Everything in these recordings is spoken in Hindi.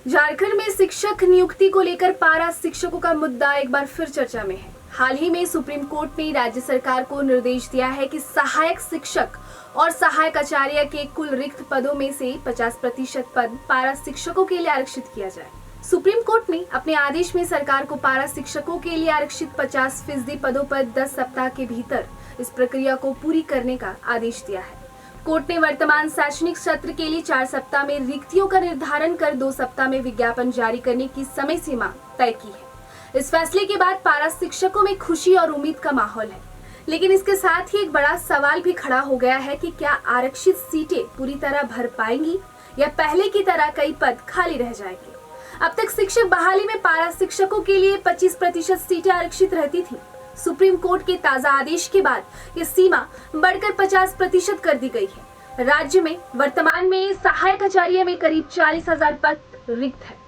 झारखंड में शिक्षक नियुक्ति को लेकर पारा शिक्षकों का मुद्दा एक बार फिर चर्चा में है। हाल ही में सुप्रीम कोर्ट ने राज्य सरकार को निर्देश दिया है कि सहायक शिक्षक और सहायक आचार्य के कुल रिक्त पदों में से 50% पद पारा शिक्षकों के लिए आरक्षित किया जाए। सुप्रीम कोर्ट ने अपने आदेश में सरकार को पारा शिक्षकों के लिए आरक्षित 50% पदों पर 10 सप्ताह के भीतर इस प्रक्रिया को पूरी करने का आदेश दिया है। कोर्ट ने वर्तमान शैक्षणिक सत्र के लिए 4 सप्ताह में रिक्तियों का निर्धारण कर 2 सप्ताह में विज्ञापन जारी करने की समय सीमा तय की है। इस फैसले के बाद पारा शिक्षकों में खुशी और उम्मीद का माहौल है, लेकिन इसके साथ ही एक बड़ा सवाल भी खड़ा हो गया है कि क्या आरक्षित सीटें पूरी तरह भर पाएंगी या पहले की तरह कई पद खाली रह जाएंगे। अब तक शिक्षक बहाली में पारा शिक्षकों के लिए 25% सीटें आरक्षित रहती थी। सुप्रीम कोर्ट के ताजा आदेश के बाद ये सीमा बढ़कर 50% कर दी गई है। राज्य में वर्तमान में सहायक आचार्य में करीब 40,000 पद रिक्त है।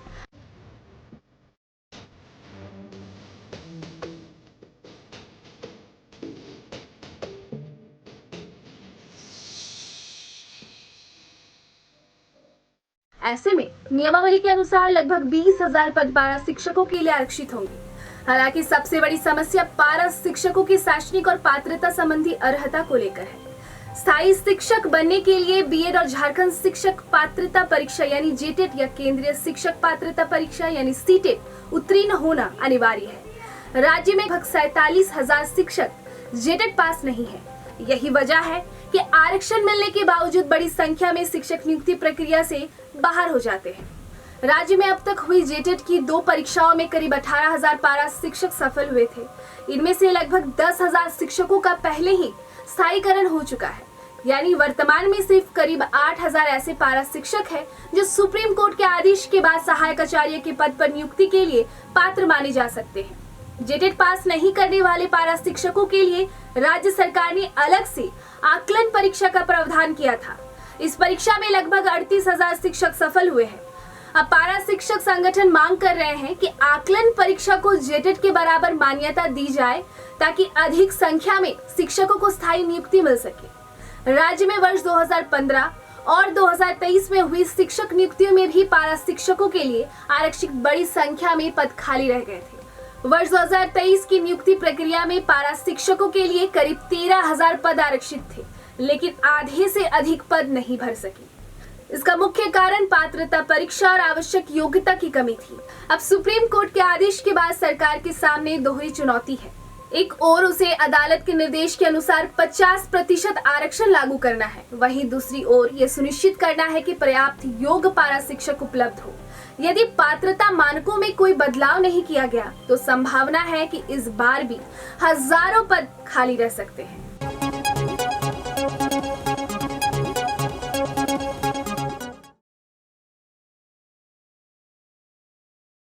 ऐसे में नियमावली के अनुसार लगभग 20,000 पद पारा शिक्षकों के लिए आरक्षित होंगे। हालांकि सबसे बड़ी समस्या पारा शिक्षकों की शैक्षणिक और पात्रता संबंधी अर्हता को लेकर है। स्थायी शिक्षक बनने के लिए बीएड और झारखंड शिक्षक पात्रता परीक्षा यानी जेटेट या केंद्रीय शिक्षक पात्रता परीक्षा यानी सीटेट उत्तीर्ण होना अनिवार्य है। राज्य में लगभग 47,000 शिक्षक जेटेट पास नहीं है। यही वजह है कि आरक्षण मिलने के बावजूद बड़ी संख्या में शिक्षक नियुक्ति प्रक्रिया से बाहर हो जाते हैं। राज्य में अब तक हुई जेटेट की 2 परीक्षाओं में करीब 18,000 पारा शिक्षक सफल हुए थे। इनमें से लगभग 10,000 शिक्षकों का पहले ही स्थायीकरण हो चुका है, यानी वर्तमान में सिर्फ करीब 8,000 ऐसे पारा शिक्षक हैं जो सुप्रीम कोर्ट के आदेश के बाद सहायक आचार्य के पद पर नियुक्ति के लिए पात्र माने जा सकते हैं। जेटेट पास नहीं करने वाले पारा शिक्षकों के लिए राज्य सरकार ने अलग से आकलन परीक्षा का प्रावधान किया था। इस परीक्षा में लगभग 38,000 शिक्षक सफल हुए हैं। अब पारा शिक्षक संगठन मांग कर रहे हैं कि आकलन परीक्षा को जेटेट के बराबर मान्यता दी जाए ताकि अधिक संख्या में शिक्षकों को स्थायी नियुक्ति मिल सके। राज्य में वर्ष 2015 और 2023 में हुई शिक्षक नियुक्तियों में भी पारा शिक्षकों के लिए आरक्षित बड़ी संख्या में पद खाली रह गए थे। वर्ष 2023 की नियुक्ति प्रक्रिया में पारा शिक्षकों के लिए करीब 13,000 पद आरक्षित थे, लेकिन आधे से अधिक पद नहीं भर सके। इसका मुख्य कारण पात्रता परीक्षा और आवश्यक योग्यता की कमी थी। अब सुप्रीम कोर्ट के आदेश के बाद सरकार के सामने दोहरी चुनौती है। एक ओर उसे अदालत के निर्देश के अनुसार 50% आरक्षण लागू करना है, वहीं दूसरी ओर यह सुनिश्चित करना है कि पर्याप्त योग्य पारा शिक्षक उपलब्ध हो। यदि पात्रता मानकों में कोई बदलाव नहीं किया गया तो संभावना है कि इस बार भी हजारों पद खाली रह सकते हैं।